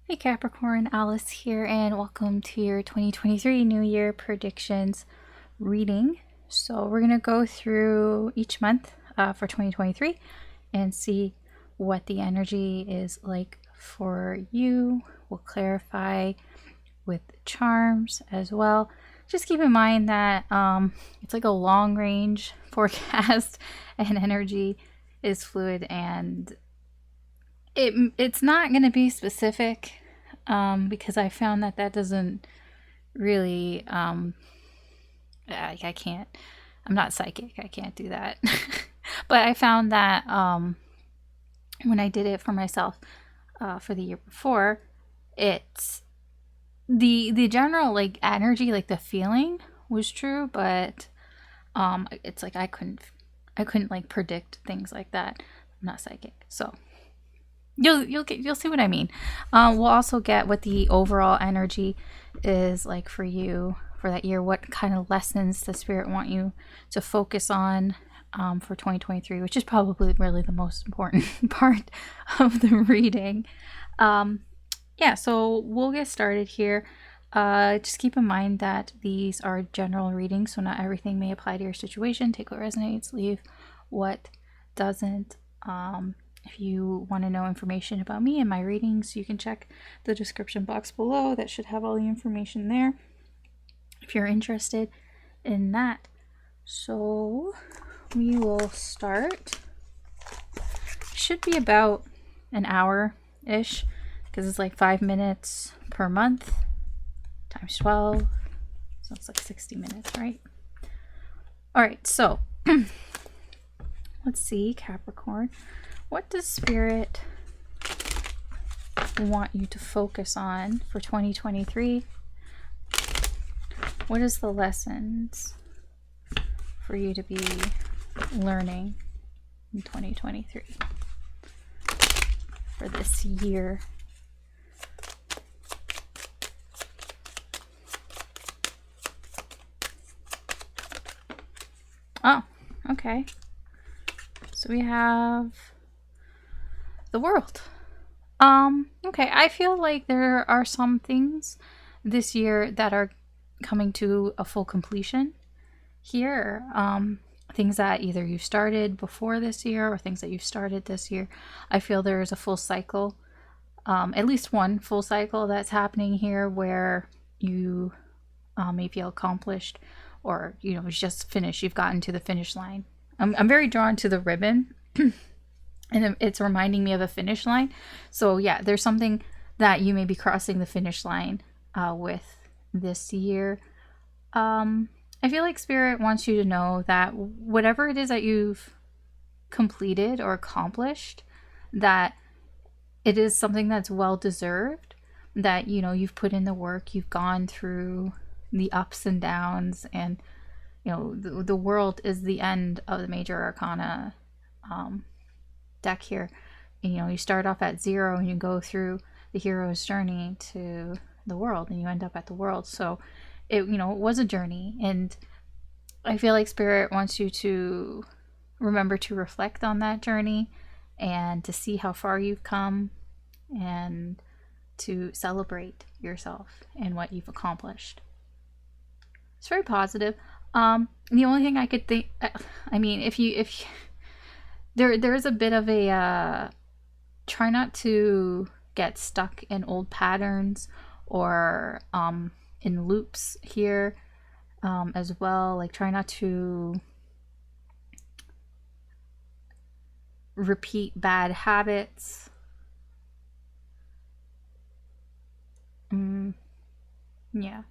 Hey Capricorn, Alice here, and welcome to your 2023 New Year predictions reading. So we're going to go through each month for 2023 and see what the energy is like for you. We'll clarify with charms as well. Just keep in mind that it's like a long range forecast and energy is fluid, and it's not going to be specific because I found that doesn't really I can't, I'm not psychic, I can't do that. But I found that when I did it for myself for the year before, it's the general like energy, like the feeling was true, but it's like I couldn't like predict things like that. I'm not psychic, so you'll see what I mean. We'll also get what the overall energy is like for you for that year. What kind of lessons the spirit want you to focus on for 2023, which is probably really the most important part of the reading. Yeah, so we'll get started here. Just keep in mind that these are general readings, so not everything may apply to your situation. Take what resonates, leave what doesn't. If you want to know information about me and my readings, you can check the description box below. That should have all the information there if you're interested in that. So we will start. Should be about an hour-ish because it's like 5 minutes per month times 12. So it's like 60 minutes, right? All right, so let's see, Capricorn. What does Spirit want you to focus on for 2023? What is the lessons for you to be learning in 2023 for this year? Oh, okay. So we have the world. Okay, I feel like there are some things this year that are coming to a full completion here. Things that either you started before this year or things that you've started this year. I feel there is a full cycle, at least one full cycle that's happening here where you may feel accomplished, or just finished. You've gotten to the finish line. I'm very drawn to the ribbon. And it's reminding me of a finish line. So yeah, there's something that you may be crossing the finish line with this year. I feel like Spirit wants you to know that whatever it is that you've completed or accomplished, that it is something that's well deserved, that you've put in the work, you've gone through the ups and downs, and the world is the end of the major arcana deck here. And, you start off at 0 and you go through the hero's journey to the world, and you end up at the world. So it was a journey, and I feel like Spirit wants you to remember to reflect on that journey and to see how far you've come and to celebrate yourself and what you've accomplished. It's very positive. The only thing I could think, I mean, if there's a bit of a try not to get stuck in old patterns or in loops here as well. Like, try not to repeat bad habits. Yeah,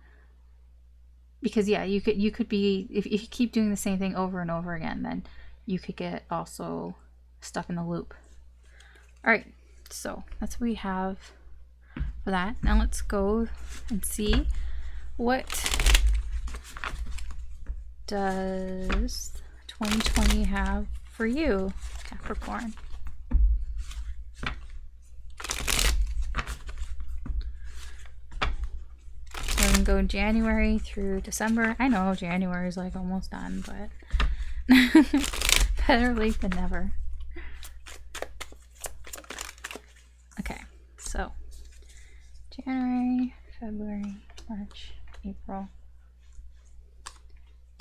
because you could be, if you keep doing the same thing over and over again, then you could get also stuck in the loop. All right, so that's what we have for that. Now let's go and see what does 2020 have for you, Capricorn. So we're gonna go January through December. I know January is like almost done, but better late than never. Okay, so January, February, March, April,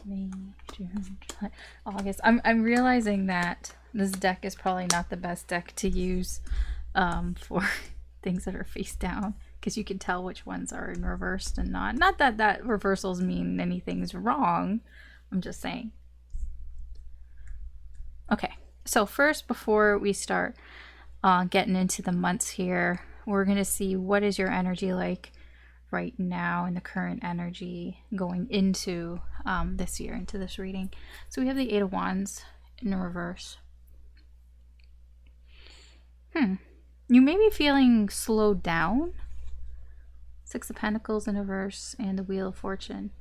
May, June, July, August. I'm realizing that this deck is probably not the best deck to use for things that are face down, because you can tell which ones are in reversed and not. Not that reversals mean anything's wrong. I'm just saying. Okay, so first, before we start getting into the months here, we're going to see what is your energy like right now and the current energy going into this year, into this reading. So we have the Eight of Wands in reverse. You may be feeling slowed down. Six of Pentacles in reverse and the Wheel of Fortune.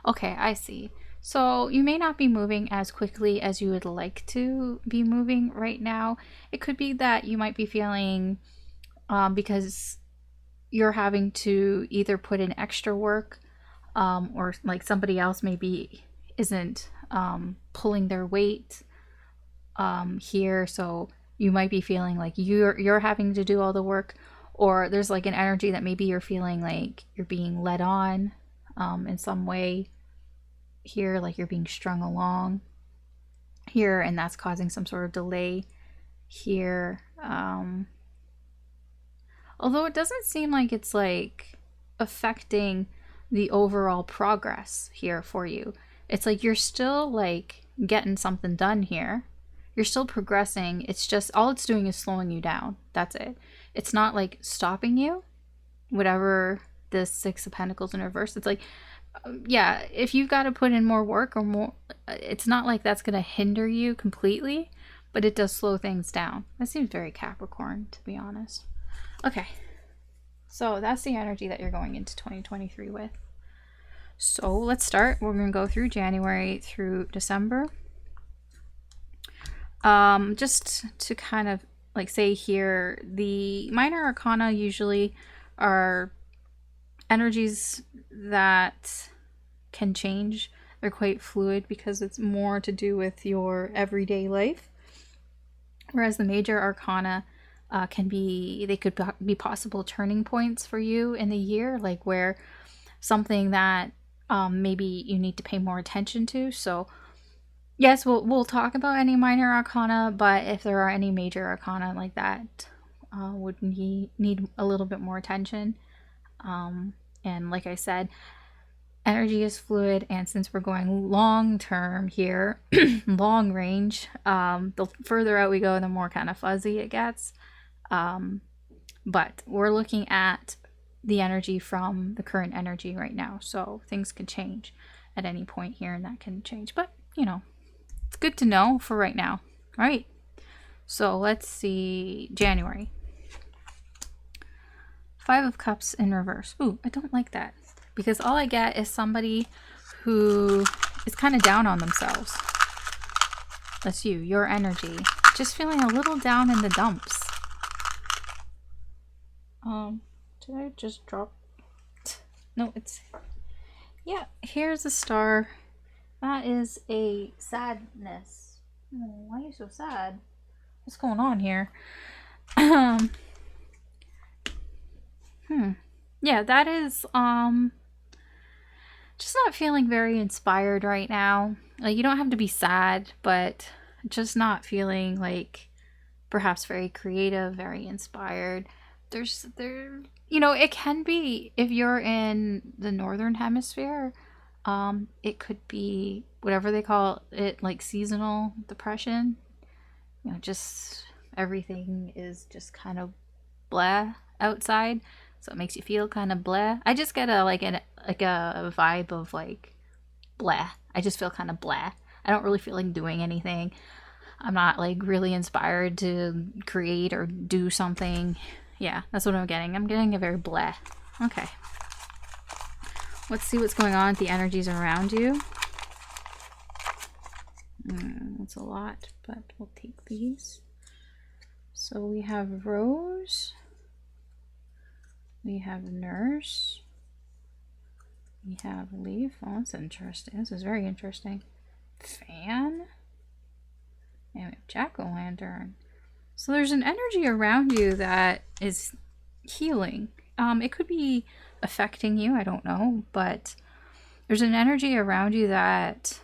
Okay, I see. So you may not be moving as quickly as you would like to be moving right now. It could be that you might be feeling because you're having to either put in extra work or like somebody else maybe isn't pulling their weight here. So you might be feeling like you're having to do all the work, or there's like an energy that maybe you're feeling like you're being led on in some way here, like you're being strung along here, and that's causing some sort of delay here. Although it doesn't seem like it's like affecting the overall progress here for you. It's like you're still like getting something done here. You're still progressing. It's just all it's doing is slowing you down. That's it. It's not like stopping you. Whatever this Six of Pentacles in reverse, it's like, yeah, if you've got to put in more work or more, it's not like that's going to hinder you completely, but it does slow things down. That seems very Capricorn, to be honest. Okay, so that's the energy that you're going into 2023 with. So let's start. We're going to go through January through December. Just to kind of like say here, the minor arcana usually are energies that can change. They're quite fluid because it's more to do with your everyday life. Whereas the major arcana could be possible turning points for you in the year, like where something that maybe you need to pay more attention to. So yes, we'll talk about any minor arcana, but if there are any major arcana like that, would need a little bit more attention. And like I said, energy is fluid, and since we're going long term here, long range, the further out we go, the more kind of fuzzy it gets. But we're looking at the energy from the current energy right now, so things could change at any point here, and that can change. But you know, it's good to know for right now. All right, so let's see January. Five of Cups in reverse. Ooh, I don't like that, because all I get is somebody who is kind of down on themselves. That's you, your energy. Just feeling a little down in the dumps. Did I just drop? No, it's... Yeah, here's a star. That is a sadness. Oh, why are you so sad? What's going on here? Yeah, that is just not feeling very inspired right now. Like, you don't have to be sad, but just not feeling like perhaps very creative, very inspired. You know, it can be, if you're in the northern hemisphere, it could be whatever they call it, like seasonal depression. You know, just everything is just kind of blah outside. So it makes you feel kind of blah. I just get a vibe of like blah. I just feel kind of blah. I don't really feel like doing anything. I'm not like really inspired to create or do something. Yeah, that's what I'm getting. I'm getting a very blah. Okay. Let's see what's going on with the energies around you. That's a lot, but we'll take these. So we have Rose. We have Nurse. We have Leaf. Oh, that's interesting. This is very interesting. Fan. And we have Jack-o'-lantern. So there's an energy around you that is healing. It could be affecting you, I don't know, but there's an energy around you that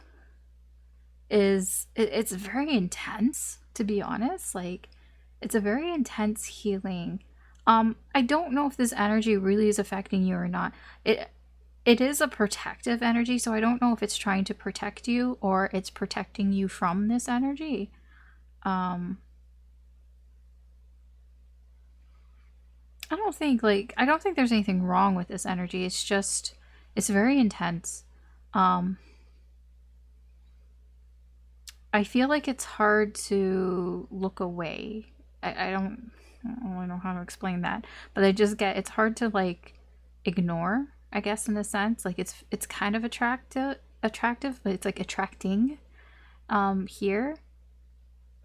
it's very intense, to be honest. Like, it's a very intense healing. I don't know if this energy really is affecting you or not. It is a protective energy, so I don't know if it's trying to protect you or it's protecting you from this energy. I don't think there's anything wrong with this energy. It's just it's very intense. Um I feel like it's hard to look away. I don't really know how to explain that, but I just get it's hard to like ignore, I guess, in a sense. Like it's kind of attractive, but it's like attracting here.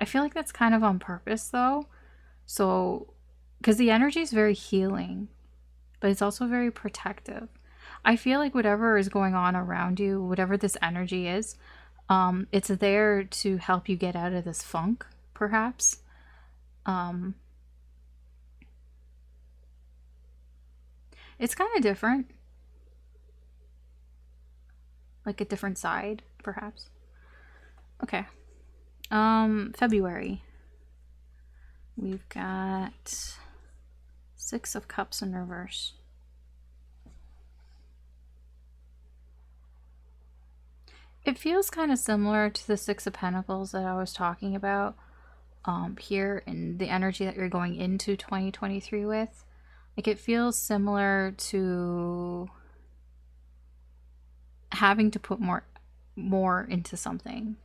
I feel like that's kind of on purpose though. So because the energy is very healing, but it's also very protective. I feel like whatever is going on around you, whatever this energy is, it's there to help you get out of this funk, perhaps. Um, it's kind of different, like a different side, perhaps. Okay. February. We've got Six of Cups in reverse. It feels kind of similar to the Six of Pentacles that I was talking about here in the energy that you're going into 2023 with. Like, it feels similar to having to put more into something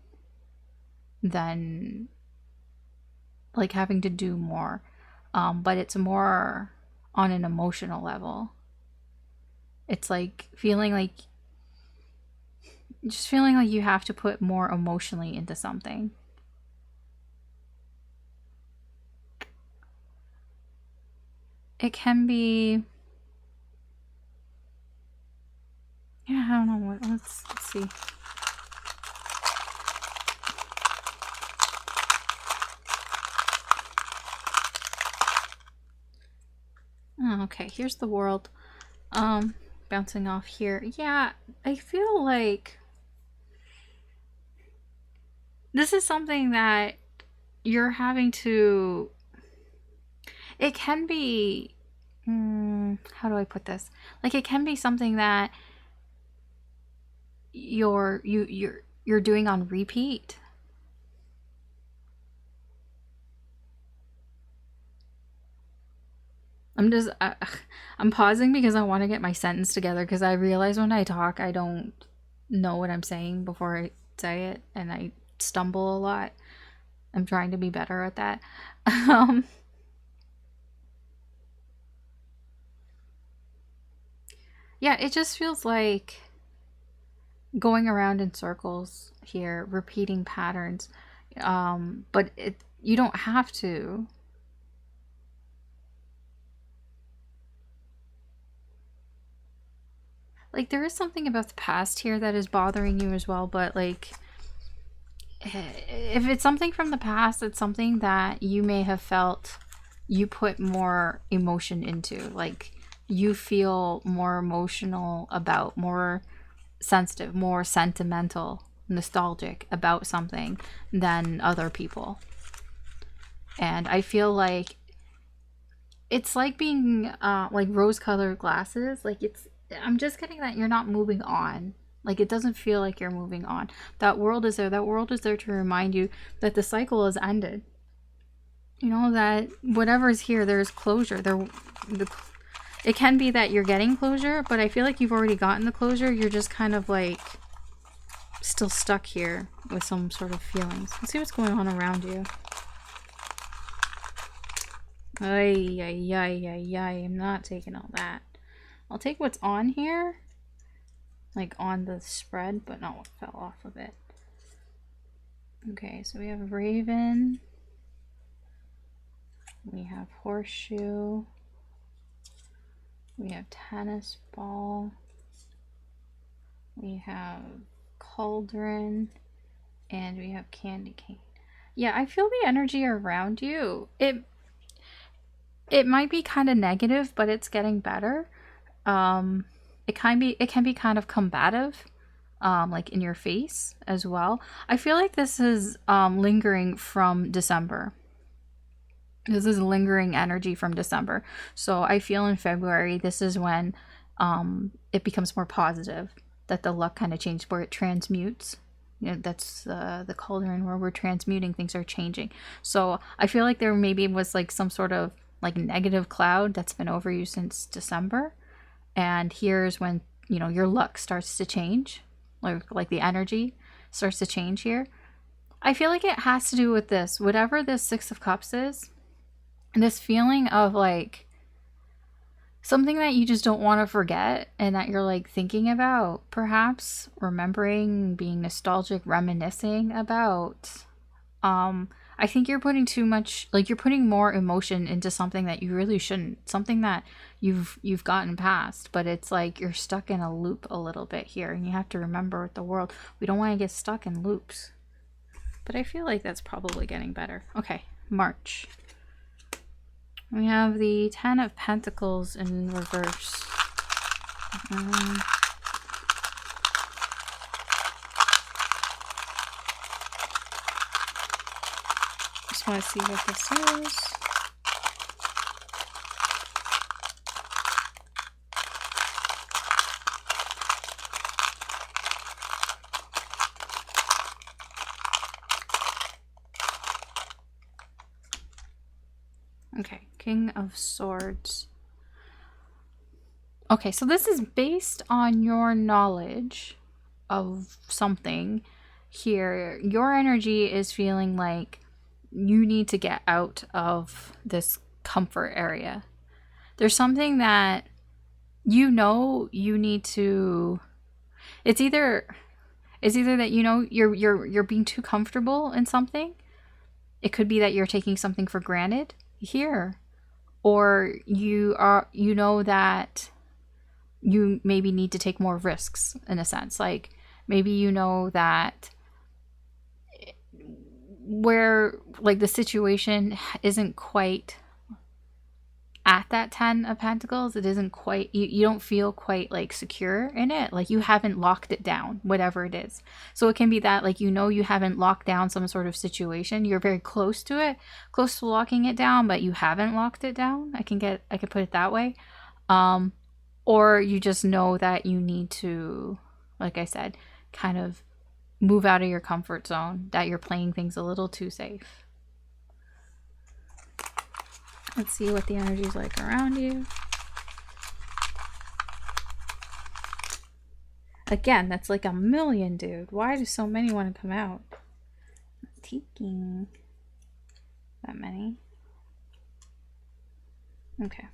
than like having to do more. But it's more on an emotional level. It's like feeling like just feeling like you have to put more emotionally into something. It can be, yeah, I don't know what. Let's see. Oh, okay, here's the world. Bouncing off here. Yeah, I feel like this is something that you're having to. It can be. How do I put this? Like, it can be something that you're doing on repeat. I'm pausing because I want to get my sentence together because I realize when I talk I don't know what I'm saying before I say it and I stumble a lot. I'm trying to be better at that. um yeah, it just feels like going around in circles here, repeating patterns. But you don't have to. Like, there is something about the past here that is bothering you as well, but like if it's something from the past, it's something that you may have felt you put more emotion into. Like, you feel more emotional about, more sensitive, more sentimental, nostalgic about something than other people. And I feel like it's like being like rose-colored glasses. Like, I'm just getting that you're not moving on. Like, it doesn't feel like you're moving on. That world is there. That world is there to remind you that the cycle has ended. You know, that whatever's here, there's closure. It can be that you're getting closure, but I feel like you've already gotten the closure. You're just kind of like still stuck here with some sort of feelings. Let's see what's going on around you. Ay, ay, ay, ay, ay. I'm not taking all that. I'll take what's on here. Like on the spread, but not what fell off of it. Okay, so we have Raven. We have Horseshoe. We have Tennis Ball. We have Cauldron. And we have Candy Cane. Yeah, I feel the energy around you. It might be kind of negative, but it's getting better. It can be kind of combative, like in your face as well. I feel like this is lingering from December. This is lingering energy from December. So I feel in February this is when it becomes more positive, that the luck kind of changes, where it transmutes. You know, that's the cauldron where we're transmuting, things are changing. So I feel like there maybe was like some sort of like negative cloud that's been over you since December. And here's when, you know, your luck starts to change, like the energy starts to change here. I feel like it has to do with this, whatever this Six of Cups is, this feeling of like something that you just don't want to forget and that you're like thinking about, perhaps remembering, being nostalgic, reminiscing about. I think you're putting too much, like you're putting more emotion into something that you really shouldn't, something that you've gotten past, but it's like you're stuck in a loop a little bit here, and you have to remember with the world, we don't want to get stuck in loops. But I feel like that's probably getting better. Okay, March. We have the Ten of Pentacles in reverse. Just want to see what this is. Okay, King of Swords. Okay, so this is based on your knowledge of something here. Your energy is feeling like you need to get out of this comfort area. There's something that you know you need to, it's either that you know you're being too comfortable in something. It could be that you're taking something for granted here, or you know that you maybe need to take more risks, in a sense. Like maybe you know that where like the situation isn't quite at that 10 of Pentacles, it isn't quite, you don't feel quite like secure in it, like you haven't locked it down, whatever it is. So it can be that like, you know, you haven't locked down some sort of situation, you're very close to it, close to locking it down, but you haven't locked it down. I can put it that way. Or you just know that you need to, like I said, kind of move out of your comfort zone, that you're playing things a little too safe. Let's see what the energy is like around you. Again, that's like a million, dude. Why do so many want to come out? Not taking that many. Okay.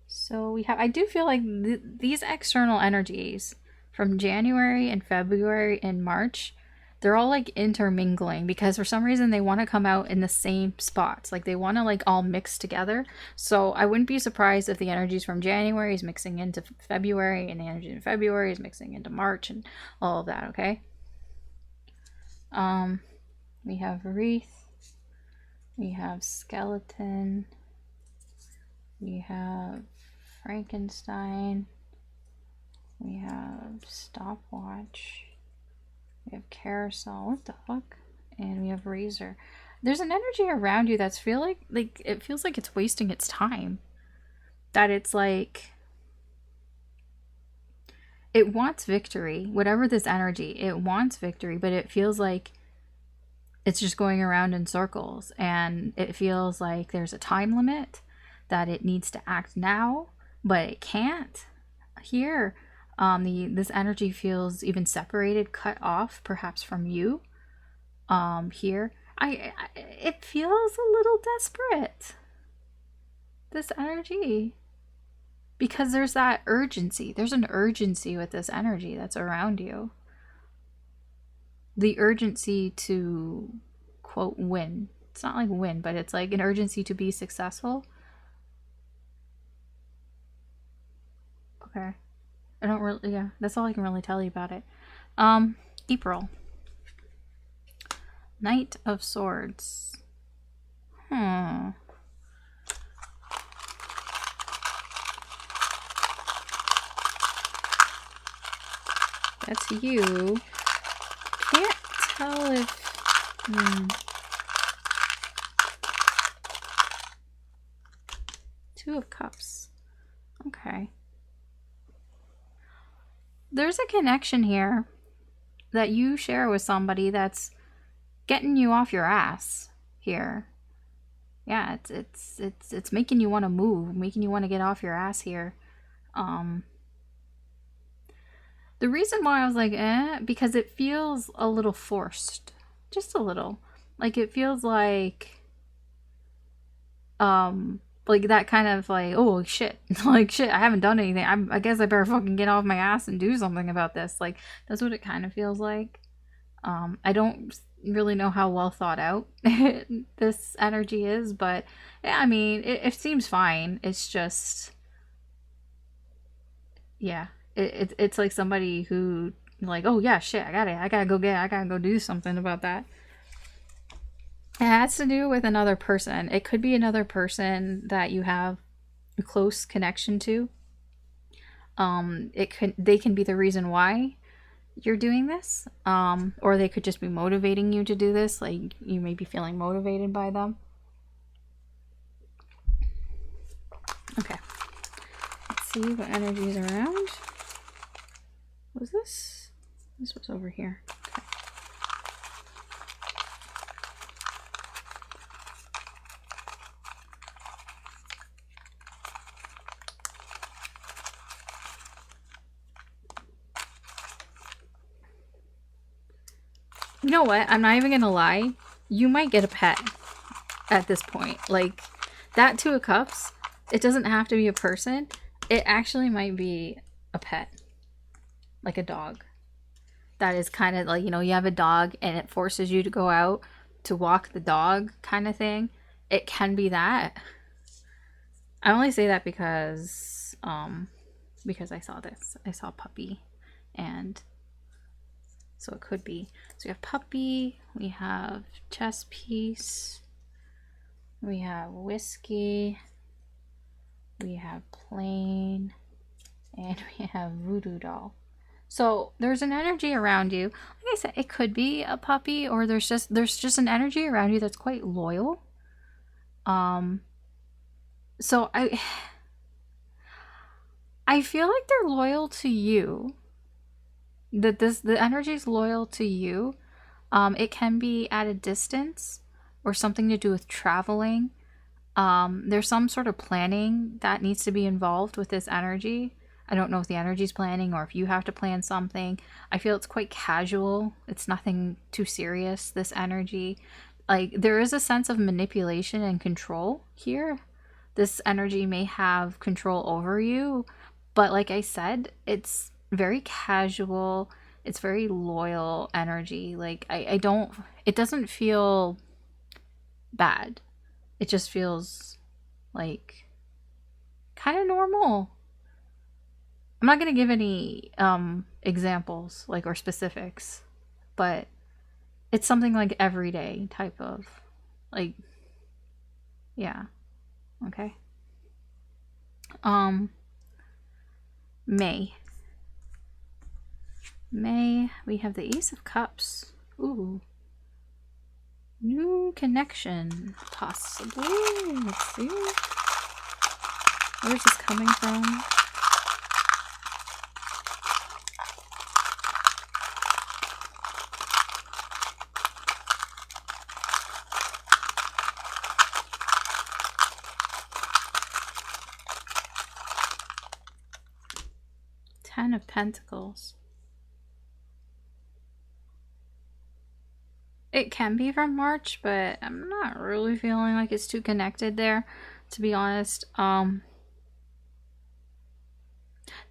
So we have, I do feel like these external energies from January and February and March, they're all like intermingling, because for some reason they want to come out in the same spots. Like they want to like all mix together. So I wouldn't be surprised if the energies from January is mixing into February, and the energy in February is mixing into March, and all of that, okay? We have wreath. We have skeleton. We have Frankenstein. We have stopwatch. We have carousel. What the fuck? And we have razor. There's an energy around you that's like it feels like it's wasting its time. That it's like it wants victory. Whatever this energy, it wants victory, but it feels like it's just going around in circles, and it feels like there's a time limit, that it needs to act now, but it can't. Here, this energy feels even separated, cut off, perhaps from you. Here, it feels a little desperate. This energy, because there's that urgency. There's an urgency with this energy that's around you. The urgency to, quote, win. It's not like win, but it's like an urgency to be successful. Okay. I don't really, yeah, that's all I can really tell you about it. April. Knight of Swords. Hmm. That's you. Can't tell if... Two of Cups. Okay. There's a connection here that you share with somebody that's getting you off your ass here. Yeah, it's making you want to move, making you want to get off your ass here. The reason why I was like, because it feels a little forced. Just a little. Like, it feels like that kind of like, oh shit, like shit, I haven't done anything. I guess I better fucking get off my ass and do something about this. Like, that's what it kind of feels like. I don't really know how well thought out this energy is, but yeah, I mean, it seems fine. It's just, yeah, it's like somebody who like, oh yeah, shit, I gotta go do something about that. It has to do with another person. It could be another person that you have a close connection to. They can be the reason why you're doing this, or they could just be motivating you to do this. Like, you may be feeling motivated by them. Okay, let's see what energy is around. What was this? This was over here. Okay. You know what? I'm not even gonna lie. You might get a pet at this point. Like, that Two of Cups, it doesn't have to be a person. It actually might be a pet. Like a dog. That is kind of like, you know, you have a dog and it forces you to go out to walk the dog kind of thing. It can be that. I only say that because I saw this. I saw puppy, and so it could be. So we have puppy, we have chess piece, we have whiskey, we have plane, and we have voodoo doll. So there's an energy around you. Like I said, it could be a puppy, or there's just an energy around you that's quite loyal. So I feel like they're loyal to you. That the energy is loyal to you. It can be at a distance or something to do with traveling. There's some sort of planning that needs to be involved with this energy. I don't know if the energy's planning or if you have to plan something. I feel it's quite casual. It's nothing too serious, this energy. Like, there is a sense of manipulation and control here. This energy may have control over you, but like I said, it's very casual. It's very loyal energy. Like, I don't, it doesn't feel bad. It just feels like kind of normal. I'm not going to give any examples, like, or specifics, but it's something like everyday type of, like, yeah. Okay. May, we have the Ace of Cups. Ooh. New connection, possibly. Let's see. Where's this coming from? Ten of Pentacles. It can be from March, but I'm not really feeling like it's too connected there, to be honest.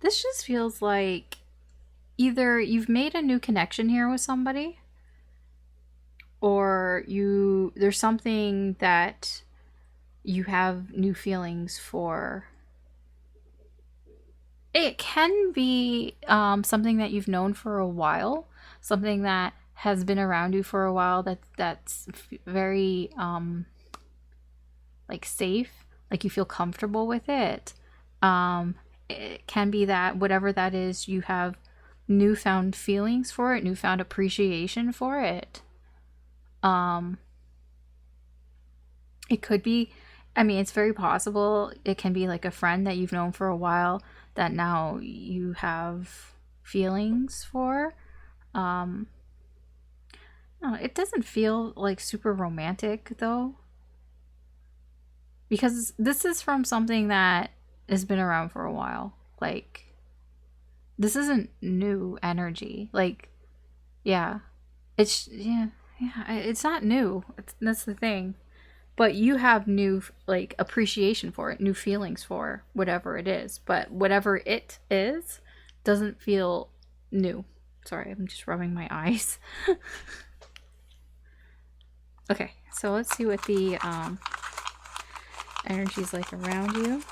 This just feels like either you've made a new connection here with somebody, or there's something that you have new feelings for. It can be something that you've known for a while, something that has been around you for a while, that's very like safe, like you feel comfortable with it. It can be that whatever that is, you have newfound feelings for it, newfound appreciation for it. It could be, I mean, it's very possible it can be like a friend that you've known for a while that now you have feelings for. No, it doesn't feel like super romantic though, because this is from something that has been around for a while. Like, this isn't new energy. Like, yeah, it's not new. That's the thing. But you have new like appreciation for it, new feelings for whatever it is. But whatever it is doesn't feel new. Sorry, I'm just rubbing my eyes. Okay, so let's see what the energy's like around you.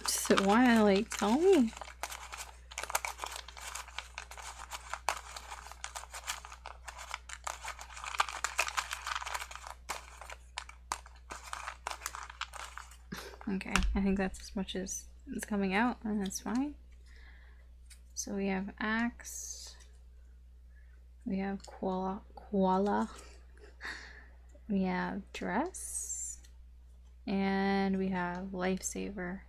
Does it want to like tell me? Okay, I think that's as much as it's coming out, and that's fine. So we have axe, we have koala, we have dress, and we have lifesaver.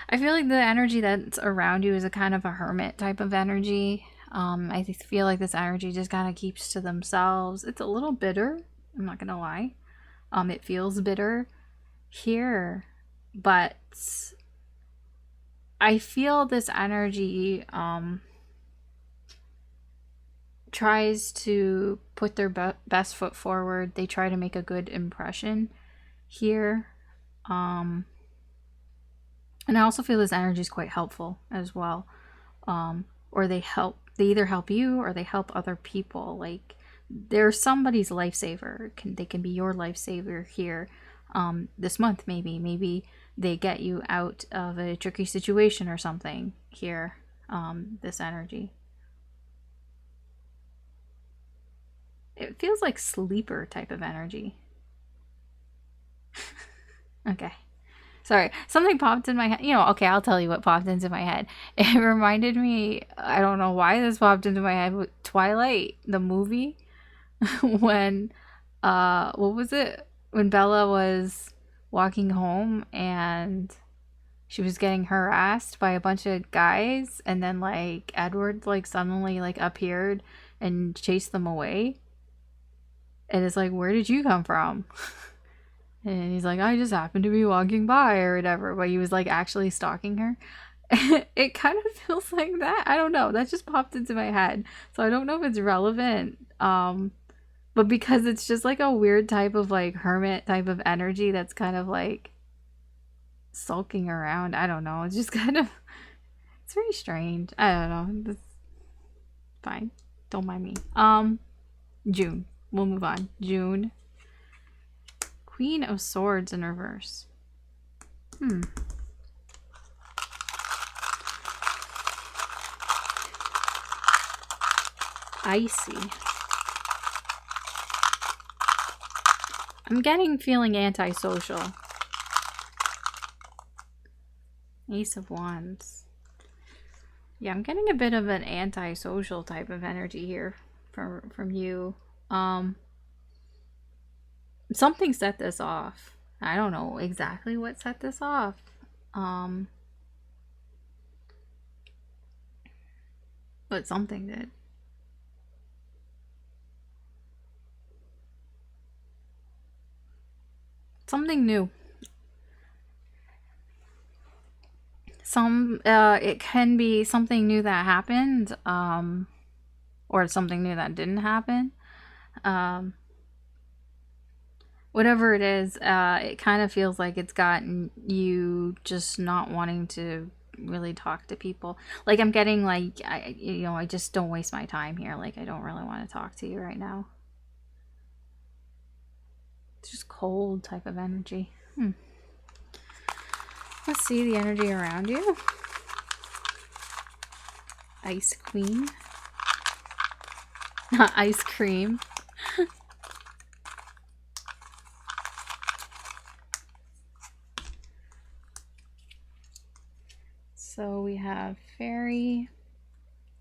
I feel like the energy that's around you is a kind of a hermit type of energy. I feel like this energy just kind of keeps to themselves. It's a little bitter, I'm not gonna lie. It feels bitter here, but I feel this energy tries to put their best foot forward. They try to make a good impression here. And I also feel this energy is quite helpful as well. Or they either help you or they help other people. Like, they're somebody's lifesaver. They can be your lifesaver here this month, maybe. Maybe they get you out of a tricky situation or something here, this energy. It feels like sleeper type of energy. Okay. Sorry, something popped in my head. Okay, I'll tell you what popped into my head. It reminded me, I don't know why this popped into my head, with Twilight, the movie. When, what was it? When Bella was walking home and she was getting harassed by a bunch of guys, and then, like, Edward, like, suddenly, like, appeared and chased them away. And it's like, where did you come from? And he's like, I just happened to be walking by or whatever, but he was like actually stalking her. It kind of feels like that. I don't know. That just popped into my head. So I don't know if it's relevant. But because it's just like a weird type of like hermit type of energy that's kind of like sulking around. I don't know. It's just kind of, it's very strange. I don't know. It's fine. Don't mind me. June. We'll move on. June. Queen of Swords in reverse. Icy. I'm feeling antisocial. Ace of Wands. Yeah, I'm getting a bit of an antisocial type of energy here from you. Something set this off. I don't know exactly what set this off. But something did. Something new. it can be something new that happened, or something new that didn't happen. Whatever it is, it kind of feels like it's gotten you just not wanting to really talk to people. Like, I'm getting like, I just don't waste my time here. Like, I don't really want to talk to you right now. It's just cold type of energy. Let's see the energy around you. Ice Queen. Ice cream. So we have fairy,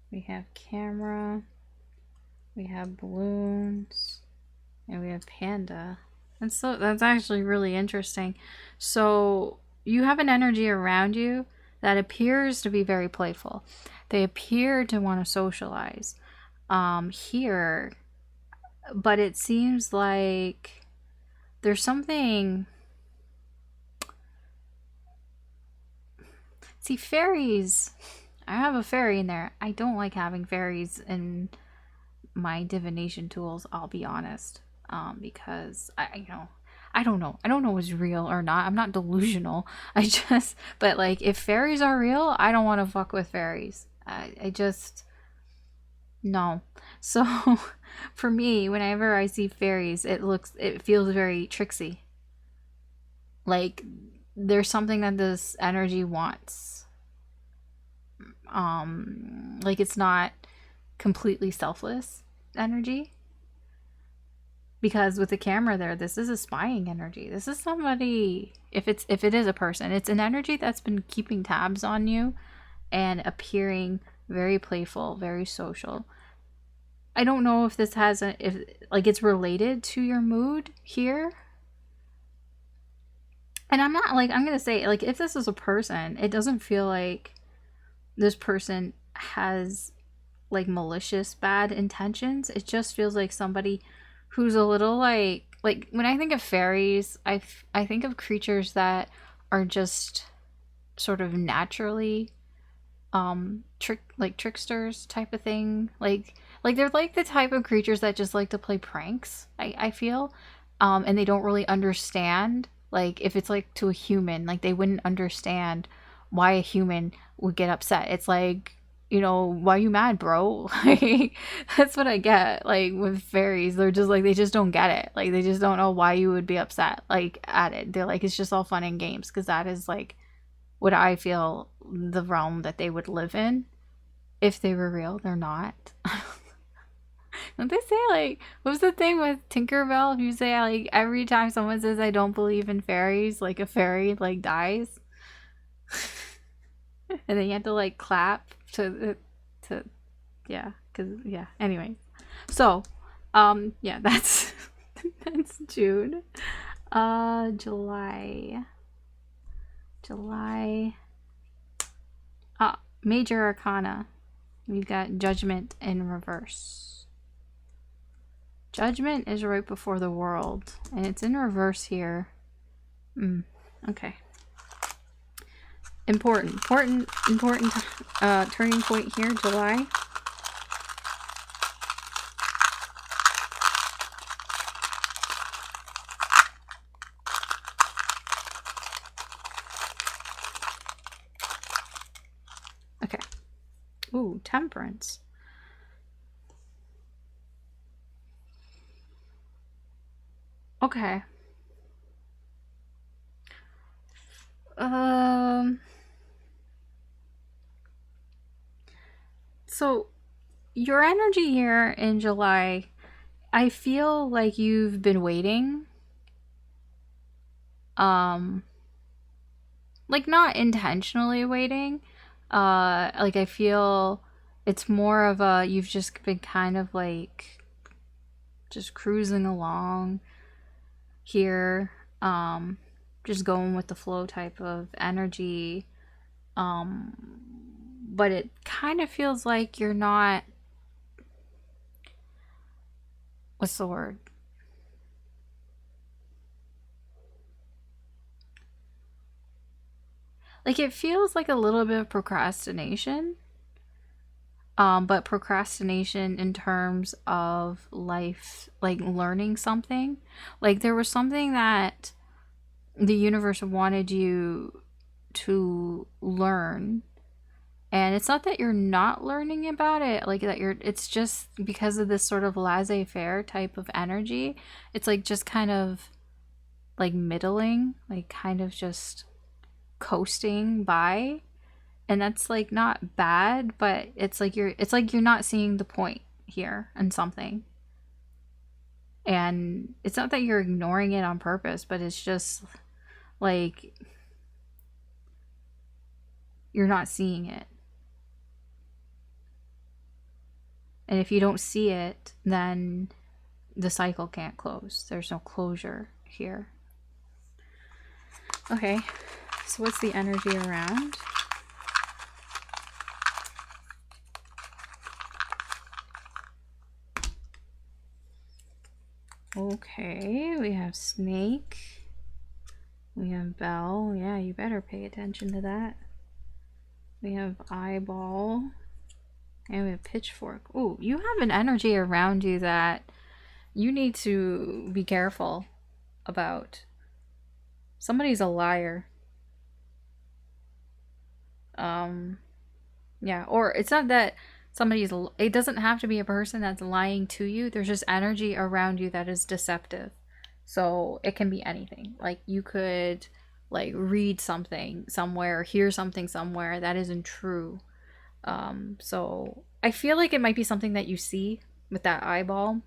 we have camera, we have balloons, and we have panda. And so that's actually really interesting. So you have an energy around you that appears to be very playful. They appear to want to socialize here, but it seems like there's something. See, fairies, I have a fairy in there. I don't like having fairies in my divination tools, I'll be honest. Because I don't know. I don't know what's real or not. I'm not delusional. But like, if fairies are real, I don't want to fuck with fairies. I just, no. So for me, whenever I see fairies, it feels very tricksy. Like, there's something that this energy wants. Like, it's not completely selfless energy, because with the camera there, this is a spying energy. This is somebody, if it is a person, it's an energy that's been keeping tabs on you and appearing very playful, very social. I don't know if this if like it's related to your mood here. And I'm gonna say, like, if this is a person, it doesn't feel like this person has like malicious bad intentions. It just feels like somebody who's a little like when I think of fairies, I think of creatures that are just sort of naturally tricksters type of thing. Like they're like the type of creatures that just like to play pranks, I feel. And they don't really understand, like, if it's like to a human, like they wouldn't understand why a human would get upset. It's like, why are you mad, bro? Like, that's what I get. Like, with fairies, they're just like, they just don't get it. Like, they just don't know why you would be upset, like, at it. They're like, it's just all fun and games, because that is like what I feel the realm that they would live in if they were real. They're not. Don't they say, like, what was the thing with Tinkerbell? If you say, like, every time someone says I don't believe in fairies, like, a fairy like dies. And then you have to like clap to yeah, because yeah, anyway. So yeah, that's that's June. July Major Arcana, we've got Judgment in reverse. Judgment is right before the World, and it's in reverse here. Okay. Important turning point here, July. Okay. Ooh, Temperance. Okay. So your energy here in July, I feel like you've been waiting. Like, not intentionally waiting. Like, I feel it's more of a, you've just been kind of like just cruising along here, just going with the flow type of energy. But it kind of feels like you're not, what's the word? Like, it feels like a little bit of procrastination. But procrastination in terms of life, like learning something. Like, there was something that the universe wanted you to learn. And it's not that you're not learning about it, like that it's just because of this sort of laissez-faire type of energy. It's like just kind of like middling, like kind of just coasting by. And that's like not bad, but it's like you're not seeing the point here in something. And it's not that you're ignoring it on purpose, but it's just like you're not seeing it. And if you don't see it, then the cycle can't close. There's no closure here. Okay, so what's the energy around? Okay, we have snake. We have bell. Yeah, you better pay attention to that. We have eyeball. And we have pitchfork. Ooh, you have an energy around you that you need to be careful about. Somebody's a liar. Yeah, or it's not that it doesn't have to be a person that's lying to you. There's just energy around you that is deceptive. So it can be anything. Like, you could like read something somewhere, hear something somewhere that isn't true. So I feel like it might be something that you see with that eyeball.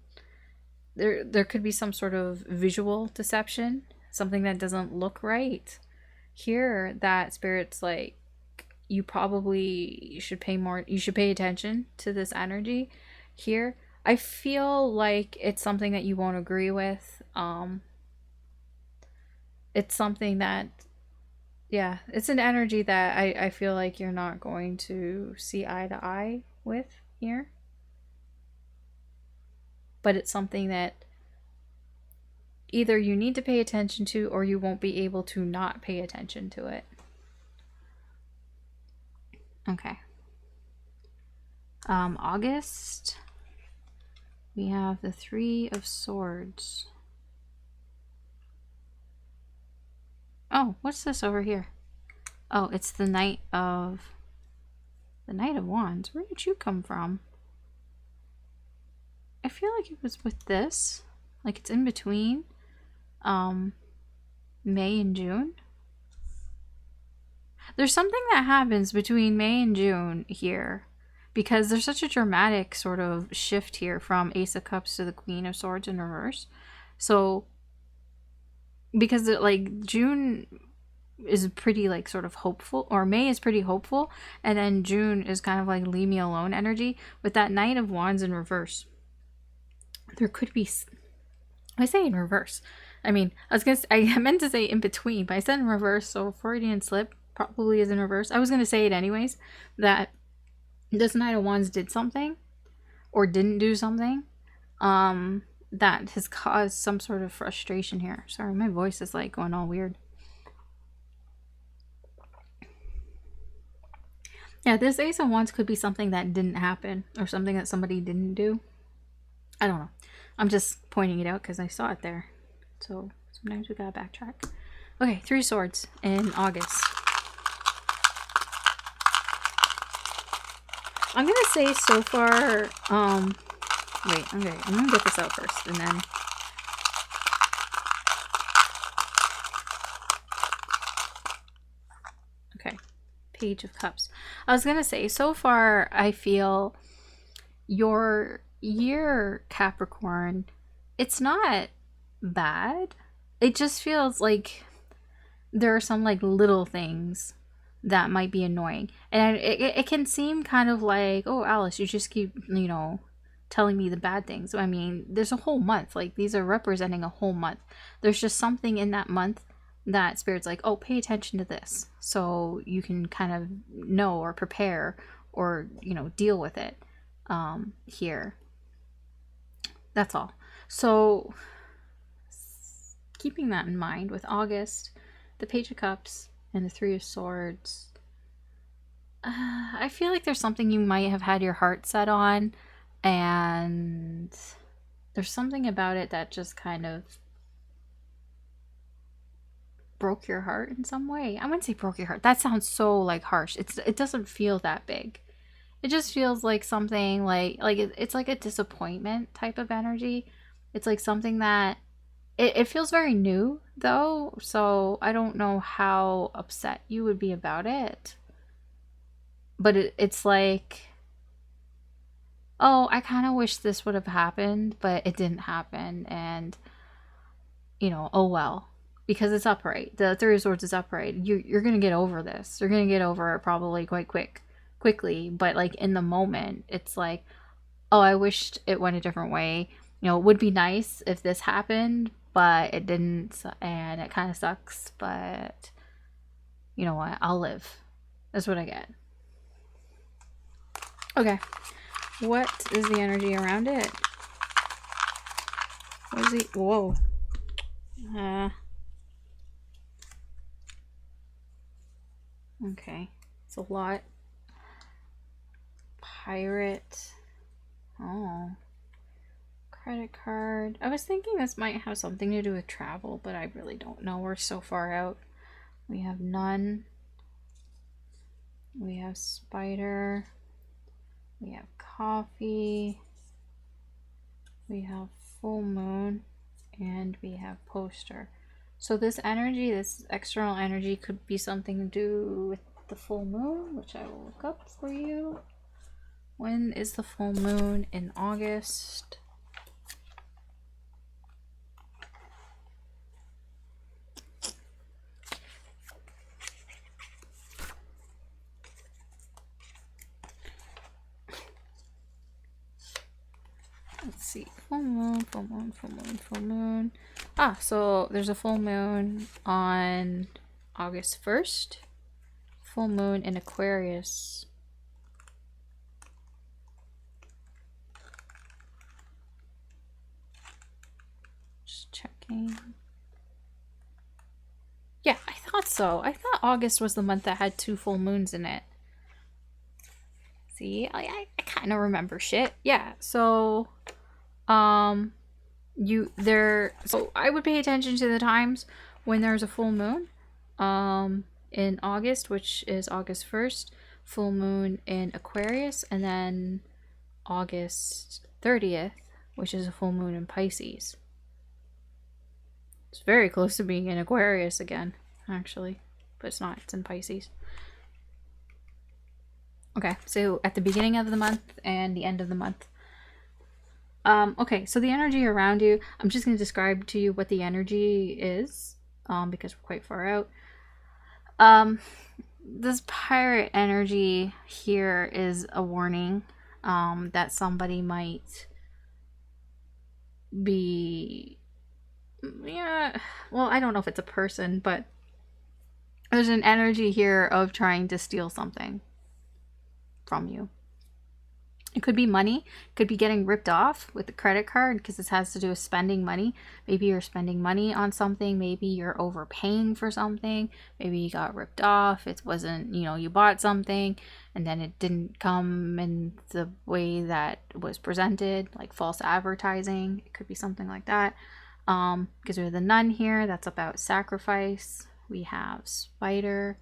There could be some sort of visual deception, something that doesn't look right. Here, that spirit's like, you probably should pay attention to this energy here. I feel like it's something that you won't agree with. It's something that, yeah, it's an energy that I feel like you're not going to see eye to eye with here. But it's something that either you need to pay attention to, or you won't be able to not pay attention to it. Okay. August. We have the Three of Swords. Oh, what's this over here? Oh, it's the Knight of Wands. Where did you come from? I feel like it was with this. Like, it's in between May and June. There's something that happens between May and June here, because there's such a dramatic sort of shift here from Ace of Cups to the Queen of Swords in reverse. So, because like June is pretty like sort of hopeful, or May is pretty hopeful, and then June is kind of like leave me alone energy with that Knight of Wands in reverse. There could be, I say in reverse, I mean, I meant to say in between, but I said in reverse, so Freudian slip. Probably is in reverse. I was going to say it anyways, that this Knight of Wands did something or didn't do something that has caused some sort of frustration here. Sorry, my voice is like going all weird. Yeah, this Ace of Wands could be something that didn't happen or something that somebody didn't do. I don't know. I'm just pointing it out because I saw it there. So sometimes we gotta backtrack. Okay, Three Swords in August. I'm gonna say so far, wait, okay, I'm gonna get this out first, and then, okay, Page of Cups. I was gonna say, so far, I feel your year, Capricorn, it's not bad. It just feels like there are some, like, little things that might be annoying, and it can seem kind of like, oh, Alice, you just keep, you know, telling me the bad things. I mean, there's a whole month, like, these are representing a whole month. There's just something in that month that Spirit's like, oh, pay attention to this, so you can kind of know or prepare or, you know, deal with it here. That's all. So keeping that in mind, with August, the Page of Cups, and the Three of Swords. I feel like there's something you might have had your heart set on, and there's something about it that just kind of broke your heart in some way. I wouldn't say broke your heart. That sounds so like harsh. It doesn't feel that big. It just feels like something it's like a disappointment type of energy. It's like something that it feels very new though, so I don't know how upset you would be about it. But it's like, oh, I kind of wish this would have happened, but it didn't happen, and oh well, because it's upright. The Three of Swords is upright. You're gonna get over this. You're gonna get over it probably quite quickly, but like in the moment, it's like, oh, I wished it went a different way. It would be nice if this happened, but it didn't, and it kind of sucks, but you know what? I'll live. That's what I get. Okay. What is the energy around it? What is it? Whoa. Okay. It's a lot. Pirate. Oh. Credit card. I was thinking this might have something to do with travel, but I really don't know. We're so far out. We have none. We have spider. We have coffee. We have full moon. And we have poster. So this energy, this external energy, could be something to do with the full moon, which I will look up for you. When is the full moon? In August. Let's see. Full moon, full moon, full moon, full moon. So there's a full moon on August 1st. Full moon in Aquarius. Just checking. Yeah, I thought so. I thought August was the month that had 2 full moons in it. See, I kind of remember shit. Yeah, so so I would pay attention to the times when there's a full moon in August, which is August 1st, full moon in Aquarius, and then August 30th, which is a full moon in Pisces. It's very close to being in Aquarius again, actually, but it's not. It's in Pisces. Okay, so at the beginning of the month and the end of the month. Okay, so the energy around you, I'm just going to describe to you what the energy is, because we're quite far out. This pirate energy here is a warning, that somebody might be, well, I don't know if it's a person, but there's an energy here of trying to steal something from you. It could be money. It could be getting ripped off with the credit card, because this has to do with spending money. Maybe you're spending money on something. Maybe you're overpaying for something. Maybe you got ripped off. It wasn't, you bought something and then it didn't come in the way that was presented, like false advertising. It could be something like that. Because we have the nun here. That's about sacrifice. We have spider.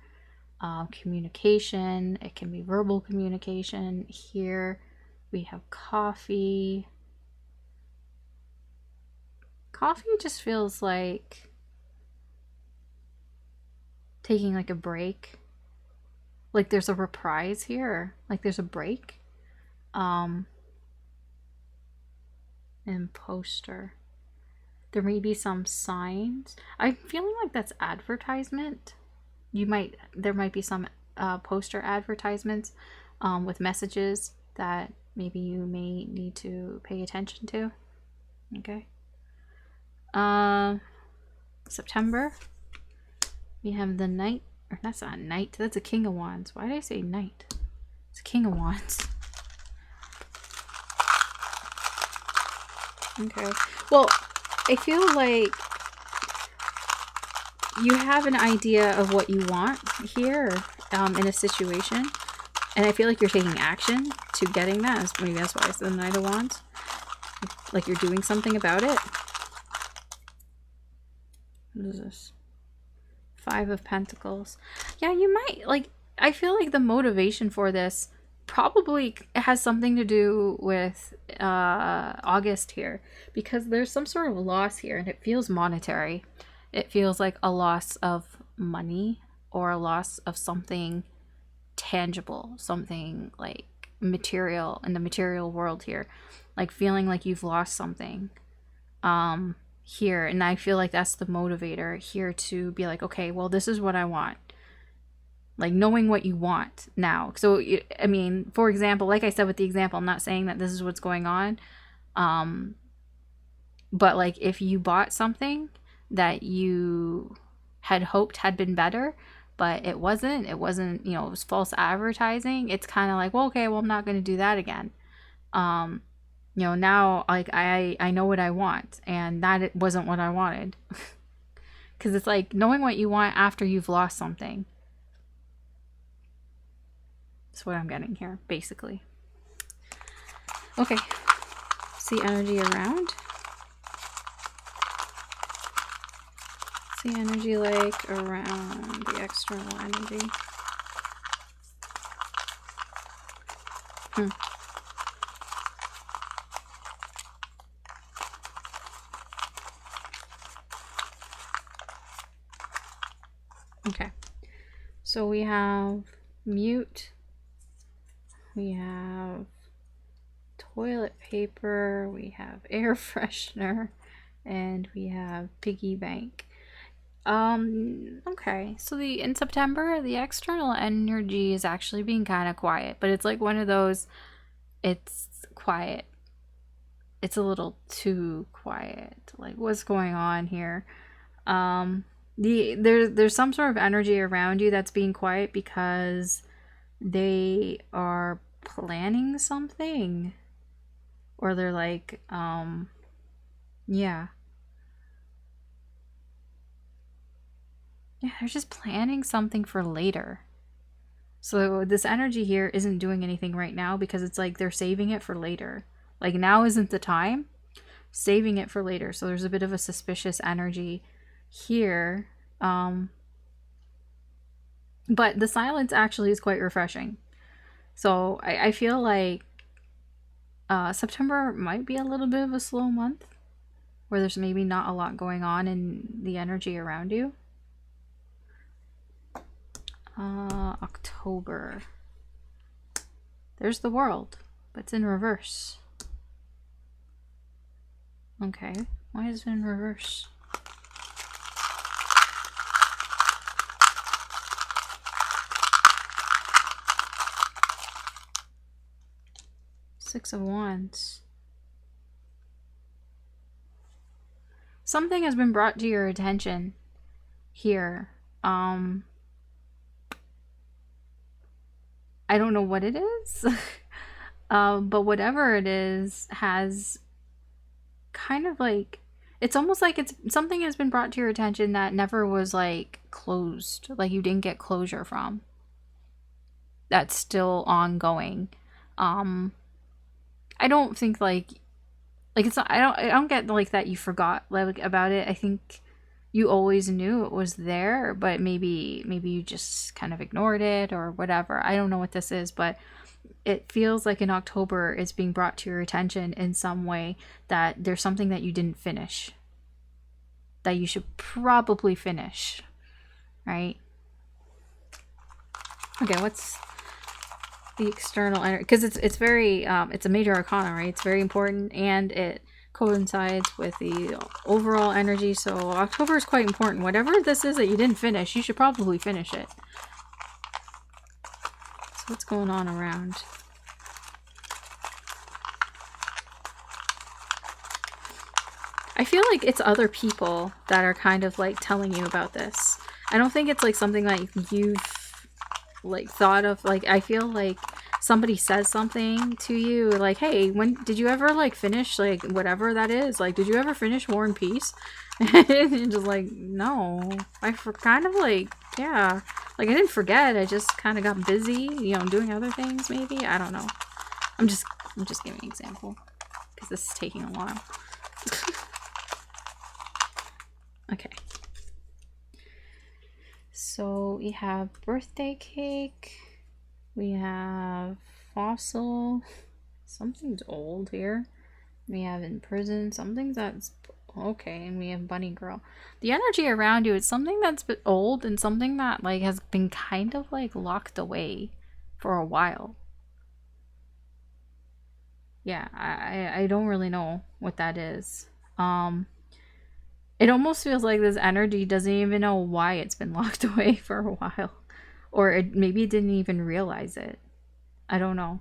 Communication. It can be verbal communication. Here we have coffee. Coffee just feels like taking like a break. Like there's a reprise here. Like there's a break. And poster. There may be some signs. I'm feeling like that's advertisement. There might be some poster advertisements with messages that maybe you may need to pay attention to. Okay. September. We have the Knight, or that's not Knight, that's a King of Wands. Why did I say Knight? It's a King of Wands. Okay. Well, I feel like you have an idea of what you want here in a situation, and I feel like you're taking action to getting that. Maybe that's why it's the Knight of Wands. Like you're doing something about it. What is this? Five of Pentacles. Yeah, you might, like, I feel like the motivation for this probably has something to do with August here, because there's some sort of loss here, and it feels monetary. It feels like a loss of money or a loss of something tangible, something like material in the material world here, like feeling like you've lost something here. And I feel like that's the motivator here to be like, okay, well, this is what I want. Like knowing what you want now. So, I mean, for example, like I said with the example, I'm not saying that this is what's going on. But like if you bought something that you had hoped had been better, but it wasn't, you know, it was false advertising. It's kind of like, well, okay, well, I'm not going to do that again. You know, now like I know what I want, and that it wasn't what I wanted. Because it's like knowing what you want after you've lost something. That's what I'm getting here, basically. Okay. See energy around. See energy like around the external energy. Okay. So we have mute. We have toilet paper, we have air freshener, and we have piggy bank. Okay, so in September, the external energy is actually being kind of quiet, but it's like one of those, it's quiet. It's a little too quiet. Like, what's going on here? There's some sort of energy around you that's being quiet because they are planning something, or they're like yeah, they're just planning something for later. So this energy here isn't doing anything right now because it's like they're saving it for later. Like now isn't the time, saving it for later. So there's a bit of a suspicious energy here, but the silence actually is quite refreshing. So I feel like September might be a little bit of a slow month where there's maybe not a lot going on in the energy around you. October. There's the World, but it's in reverse. Okay, why is it in reverse? Six of Wands. Something has been brought to your attention here. I don't know what it is, but whatever it is has kind of like, it's almost like it's something has been brought to your attention that never was like closed, like you didn't get closure from. That's still ongoing. I don't think like it's not, I don't get like that you forgot like about it. I think you always knew it was there, but maybe you just kind of ignored it or whatever. I don't know what this is, but it feels like in October it's being brought to your attention in some way that there's something that you didn't finish, that you should probably finish, right? Okay, what's the external energy? Because it's very it's a major arcana, right? It's very important, and it coincides with the overall energy. So October is quite important. Whatever this is that you didn't finish, you should probably finish it. So what's going on around? I feel like it's other people that are kind of like telling you about this. I don't think it's like something that you've like thought of. Like I feel like somebody says something to you like, hey, when did you ever like finish like whatever that is, like did you ever finish War and Peace? And you're just like, no, kind of like, yeah, like I didn't forget, I just kind of got busy, you know, doing other things. Maybe, I don't know. I'm just giving an example because this is taking a while. Okay, so we have birthday cake, we have fossil, something's old here, we have in prison, something that's okay, and we have bunny girl. The energy around you is something that's a bit old and something that like has been kind of like locked away for a while. Yeah, I don't really know what that is. It almost feels like this energy doesn't even know why it's been locked away for a while, or maybe it didn't even realize it. I don't know.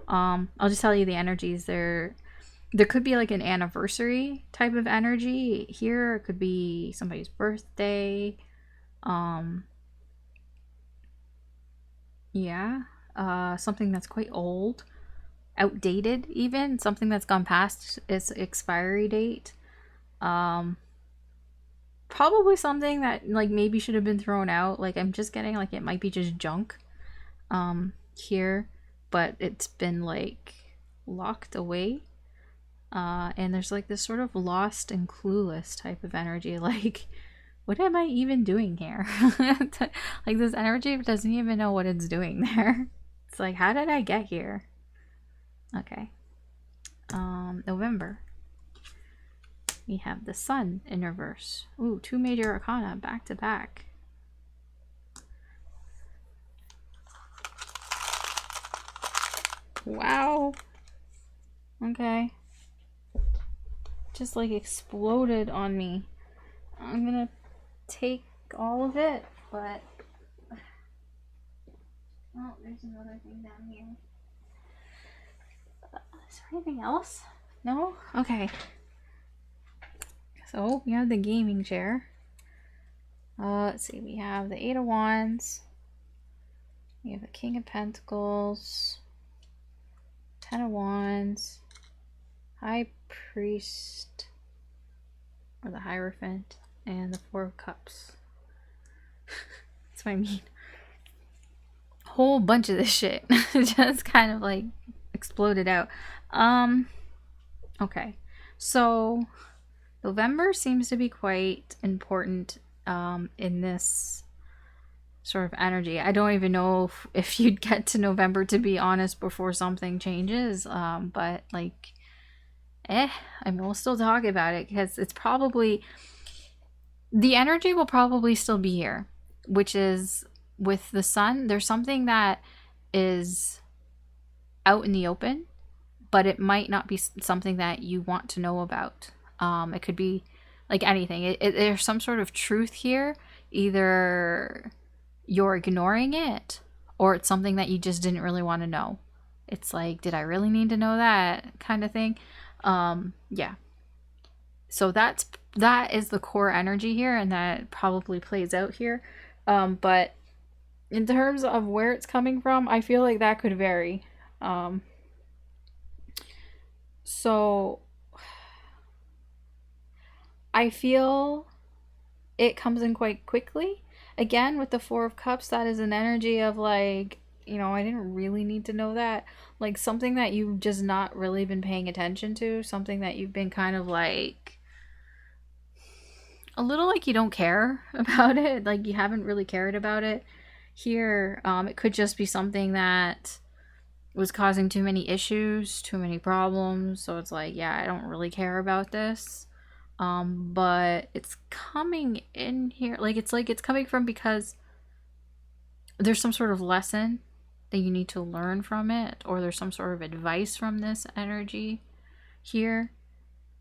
I'll just tell you the energies. There could be like an anniversary type of energy here. It could be somebody's birthday. Yeah. Something that's quite old, outdated, even something that's gone past its expiry date. Probably something that like maybe should have been thrown out. Like I'm just getting like it might be just junk here, but it's been like locked away. And there's like this sort of lost and clueless type of energy, like what am I even doing here? Like this energy doesn't even know what it's doing there. It's like, how did I get here? Okay. November. We have the sun in reverse. Ooh, 2 major arcana back to back. Wow. Okay. Just like exploded on me. I'm gonna take all of it, but oh, there's another thing down here. Is there anything else? No? Okay. So we have the gaming chair. Let's see, we have the 8 of Wands. We have the King of Pentacles. 10 of Wands. High Priest. Or the Hierophant. And the 4 of Cups. That's what I mean. A whole bunch of this shit. Just kind of like exploded out. Okay. So November seems to be quite important in this sort of energy. I don't even know if you'd get to November, to be honest, before something changes. But like, I mean, we'll still talk about it because it's probably, the energy will probably still be here, which is with the sun. There's something that is out in the open, but it might not be something that you want to know about. It could be like anything. There's some sort of truth here. Either you're ignoring it or it's something that you just didn't really want to know. It's like, did I really need to know that kind of thing? Yeah. So that is the core energy here, and that probably plays out here. But in terms of where it's coming from, I feel like that could vary. So I feel it comes in quite quickly. Again, with the 4 of Cups, that is an energy of like, you know, I didn't really need to know that. Like something that you've just not really been paying attention to. Something that you've been kind of like a little like you don't care about it. Like you haven't really cared about it. Here, it could just be something that was causing too many issues, too many problems. So it's like, yeah, I don't really care about this. But it's coming in here. Like it's coming from because there's some sort of lesson that you need to learn from it, or there's some sort of advice from this energy here.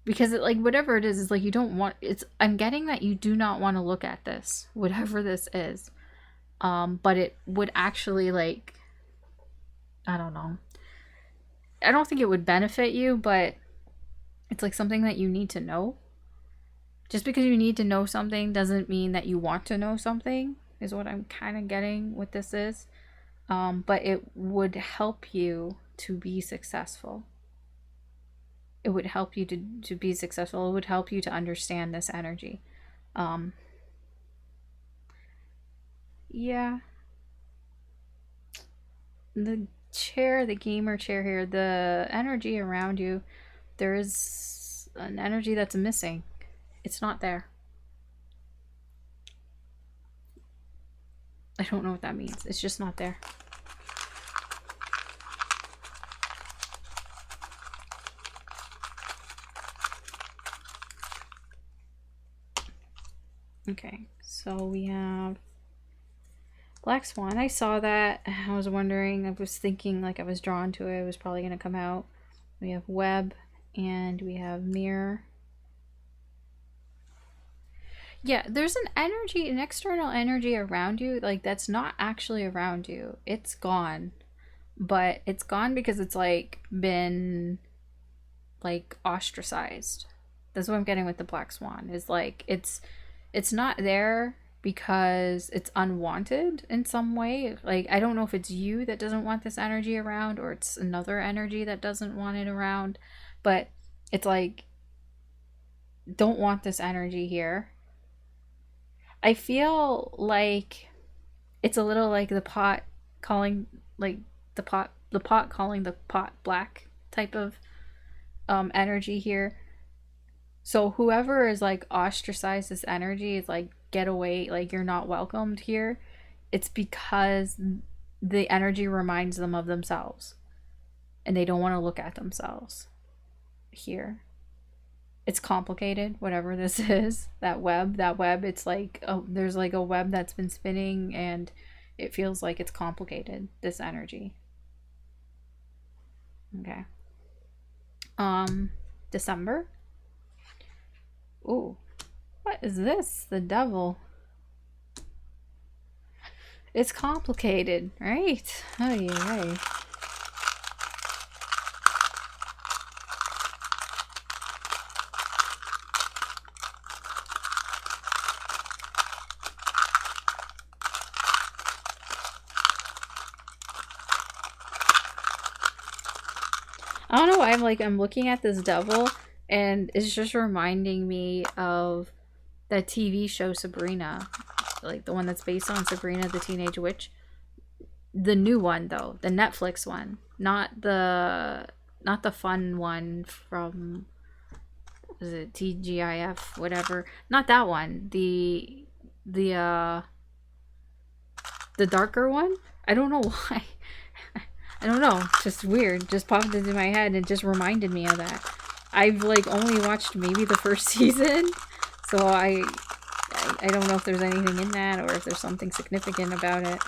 Because it, like, whatever it is like you don't want, I'm getting that you do not want to look at this, whatever this is. But it would actually, like, I don't know. I don't think it would benefit you, but it's like something that you need to know. Just because you need to know something doesn't mean that you want to know something, is what I'm kind of getting what this is. but it would help you to be successful. It would help you to be successful. It would help you to understand this energy. Um, yeah. The chair, the gamer chair here, the energy around you, there is an energy that's missing. It's not there. I don't know what that means. It's just not there. Okay, so we have Black Swan. I saw that. I was wondering, I was thinking, like, I was drawn to it. It was probably going to come out. We have Web and we have Mirror. Yeah, there's an energy, an external energy around you, like, that's not actually around you. It's gone. But it's gone because it's, like, been, like, ostracized. That's what I'm getting with the Black Swan. Is like, it's not there because it's unwanted in some way. Like, I don't know if it's you that doesn't want this energy around or it's another energy that doesn't want it around, but it's like, don't want this energy here. I feel like it's a little like the pot calling, like, the pot calling the pot black type of energy here. So whoever is like ostracized this energy is like, get away, like, you're not welcomed here. It's because the energy reminds them of themselves and they don't want to look at themselves here. It's complicated, whatever this is. That web, it's like, oh, there's like a web that's been spinning and it feels like it's complicated, this energy. Okay. December. Ooh, what is this? The devil. It's complicated, right? Oh, yeah. I don't know why I'm looking at this devil and it's just reminding me of that TV show Sabrina, like the one that's based on Sabrina the Teenage Witch. The new one though, the Netflix one, not the fun one from, is it TGIF, whatever. Not that one. The darker one. I don't know why. I don't know. Just weird. Just popped into my head and just reminded me of that. I've like only watched maybe the first season, so I don't know if there's anything in that or if there's something significant about it.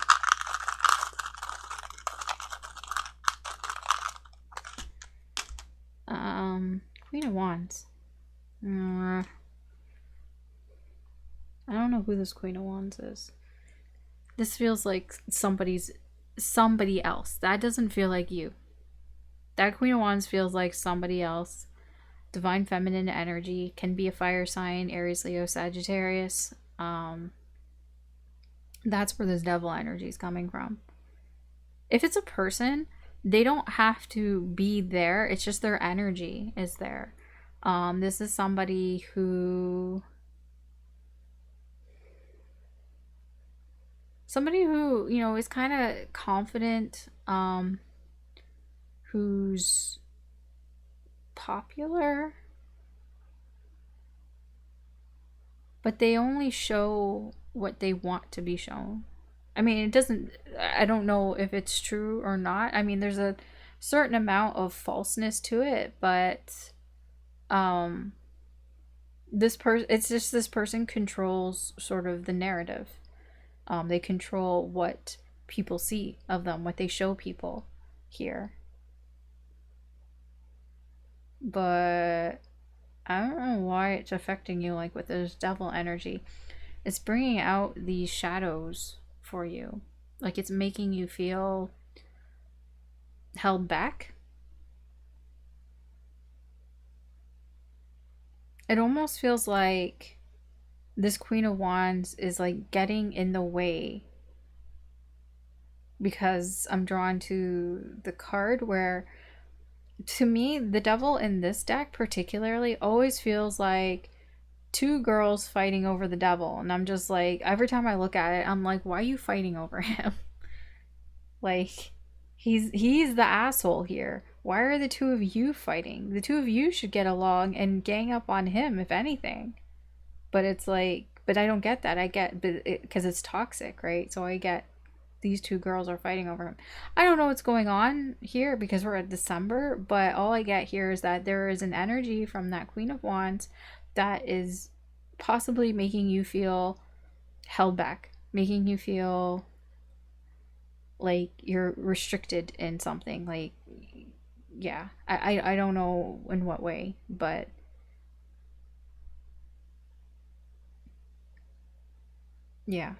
Queen of Wands. I don't know who this Queen of Wands is. This feels like somebody else. That doesn't feel like you. That Queen of Wands feels like somebody else. Divine feminine energy, can be a fire sign, Aries, Leo, Sagittarius. That's where this devil energy is coming from. If it's a person, they don't have to be there. It's just their energy is there. This is somebody who you know, is kind of confident, who's popular, but they only show what they want to be shown. I mean, I don't know if it's true or not. I mean, there's a certain amount of falseness to it, but it's just this person controls sort of the narrative. They control what people see of them, what they show people here. But I don't know why it's affecting you, like with this devil energy. It's bringing out these shadows for you. Like, it's making you feel held back. It almost feels like this Queen of Wands is like getting in the way because I'm drawn to the card where, to me, the devil in this deck particularly always feels like two girls fighting over the devil. And I'm just like, every time I look at it, I'm like, why are you fighting over him? Like, he's the asshole here. Why are the two of you fighting? The two of you should get along and gang up on him, if anything. But it's like, but I don't get that. I get, because it's toxic, right? So I get these two girls are fighting over him. I don't know what's going on here because we're at December, but all I get here is that there is an energy from that Queen of Wands that is possibly making you feel held back, making you feel like you're restricted in something. Like, yeah, I don't know in what way, but yeah.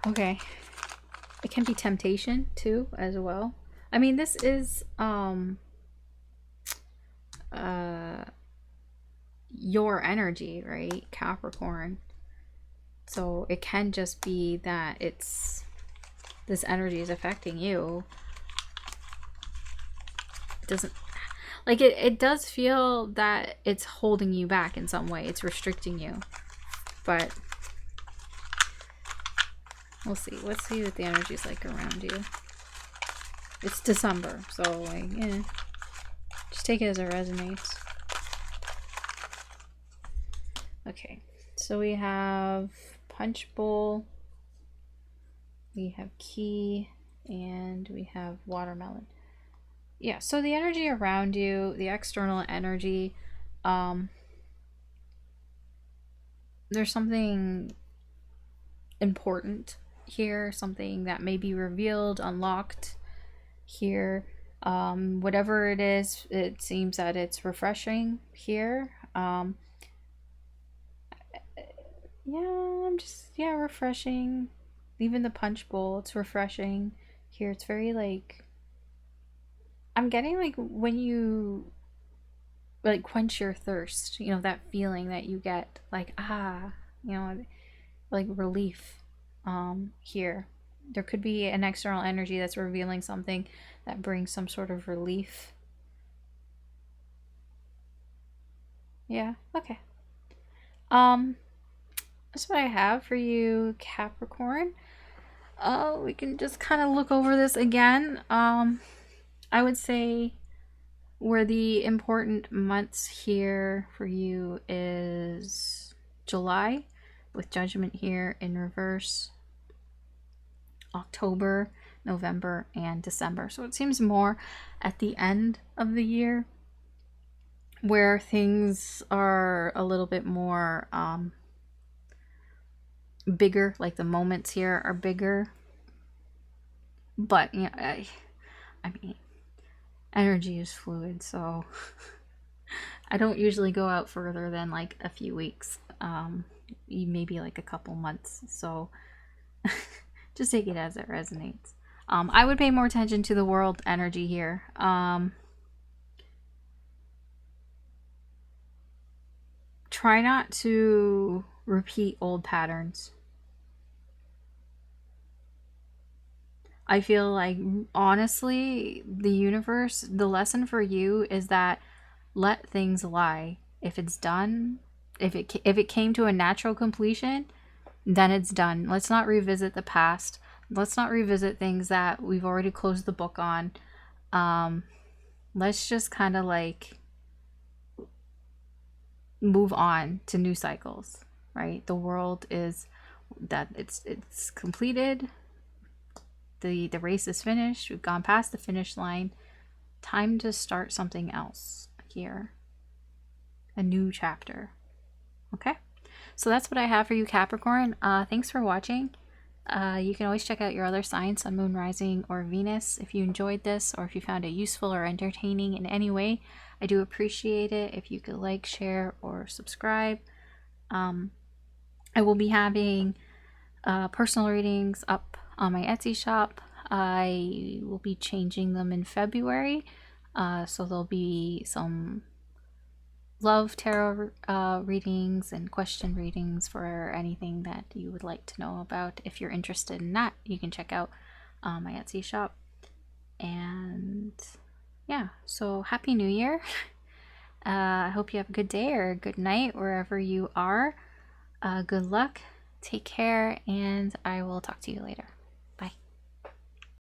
Okay. It can be temptation too, as well. I mean, this is your energy, right? Capricorn. So it can just be that this energy is affecting you. It doesn't, like, it does feel that it's holding you back in some way. It's restricting you. But we'll see. Let's see what the energy is like around you. It's December, so like, just take it as it resonates. Okay, so we have punch bowl, we have key, and we have watermelon. Yeah, so the energy around you, the external energy, there's something important here, something that may be revealed, unlocked here. Whatever it is, it seems that it's refreshing here. Yeah, refreshing. Even the punch bowl, it's refreshing here. It's very like, I'm getting like when you like quench your thirst, you know, that feeling that you get, like, you know, like relief. Here there could be an external energy that's revealing something that brings some sort of relief. Yeah, okay. That's what I have for you, Capricorn. We can just kind of look over this again. I would say where the important months here for you is July, with Judgment here in reverse, October, November, and December. So it seems more at the end of the year where things are a little bit more bigger, like the moments here are bigger. But, you know, I mean, energy is fluid, so I don't usually go out further than like a few weeks, maybe like a couple months. So just take it as it resonates. I would pay more attention to the world energy here. Try not to repeat old patterns. I feel like, honestly, the universe, the lesson for you is that let things lie. If it's done, if it came to a natural completion, then it's done. Let's not revisit the past. Let's not revisit things that we've already closed the book on. Let's just kind of like move on to new cycles, right? The world is that it's completed. The race is finished. We've gone past the finish line. Time to start something else here. A new chapter. Okay? So that's what I have for you, Capricorn. Thanks for watching. You can always check out your other signs, Sun, Moon, Rising, or Venus. If you enjoyed this or if you found it useful or entertaining in any way, I do appreciate it if you could like, share, or subscribe. I will be having personal readings up on my Etsy shop. I will be changing them in February, so there'll be some love tarot readings and question readings for anything that you would like to know about. If you're interested in that, you can check out my Etsy shop. And yeah, so Happy New Year. I hope you have a good day or a good night wherever you are. Good luck, take care, and I will talk to you later.